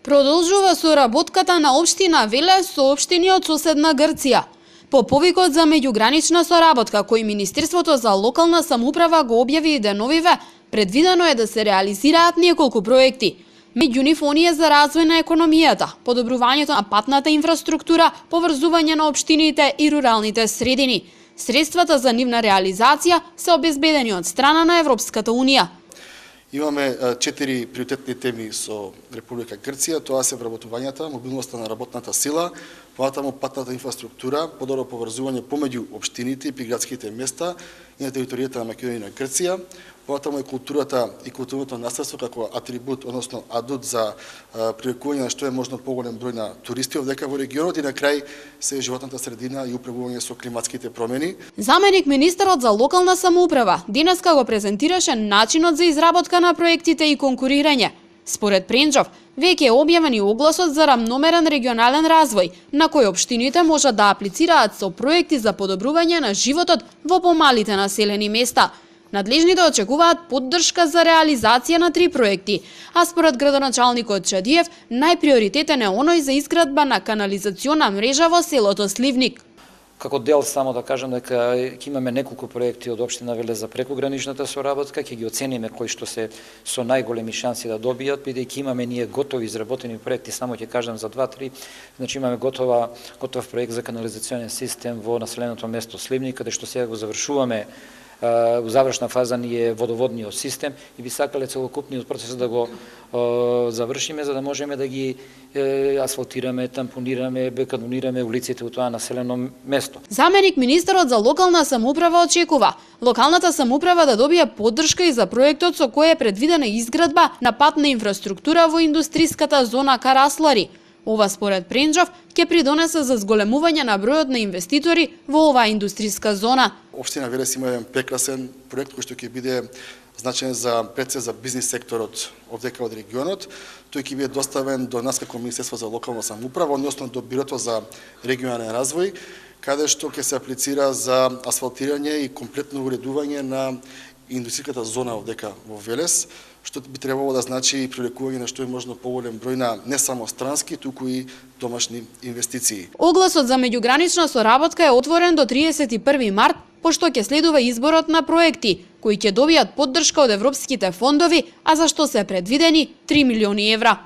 Продолжува соработката на општина Велес со општини од соседна Грција. По повикот за меѓугранична соработка кој Министерството за локална самоуправа го објави деновиве, предвидено е да се реализираат неколку проекти. Меѓу нив оние за развој на економијата, подобрувањето на патната инфраструктура, поврзување на општините и руралните средини. Средствата за нивна реализација се обезбедени од страна на Европската Унија. Имаме 4 приоритетни теми со Република Грција, тоа се вработувањата, мобилноста на работната сила, понатаму патната инфраструктура, подобро поврзување помеѓу општините и приградските места и на територијата на Македонија и на Грција, понатаму е културата и културното наследство како атрибут, односно адут за привлекување на што е можно поголем број на туристи овдека во регионот и на крај се животната средина и управување со климатските промени. Заменик министерот за локална самоуправа денеска го презентираше начинот за изработка на проектите и конкурирање. Според Пренџов, веќе е објавен и огласот за рамномерен регионален развој, на кој општините можат да аплицираат со проекти за подобрување на животот во помалите населени места. Надлежните очекуваат поддршка за реализација на 3 проекти, а според градоначалникот Чадиев, најприоритетен е оној за изградба на канализациона мрежа во селото Сливник. Како дел само да кажам дека ќе имаме неколку проекти од општина Велес за прекограничната соработка, ќе ги оцениме кои што се со најголеми шанси да добијат, бидејќи имаме ние готови изработени проекти, само ќе кажам за 2-3, значи имаме готов проект за канализационен систем во населеното место Сливник, каде што сега го завршуваме у завршна фаза ни е водоводниот систем и би сакале целокупниот процес да го завршиме за да можеме да ги асфалтираме, тампонираме, бетонираме улиците у тоа населено место. Заменик министерот за локална самоуправа очекува локалната самоуправа да добие поддршка и за проектот со кој е предвидена изградба на патна инфраструктура во индустриската зона Караслари. Ова според Пренџов ќе придонесе за зголемување на бројот на инвеститори во оваа индустријска зона. Општина Велес има еден прекрасен проект кој што ќе биде значаен пред се за бизнис секторот овдека од регионот. Тој ќе биде доставен до нас како Министерство за локална самоуправа, односно до Бирото за регионален развој, каде што ќе се аплицира за асфалтирање и комплетно уредување на индустријската зона овдека во Велес, што би требало да значи и привлекување на што е можно поголем број на не само странски, туку и домашни инвестиции. Огласот за меѓугранична соработка е отворен до 31 март, пошто ќе следува изборот на проекти, кои ќе добијат поддршка од европските фондови, а за што се предвидени 3 милиони евра.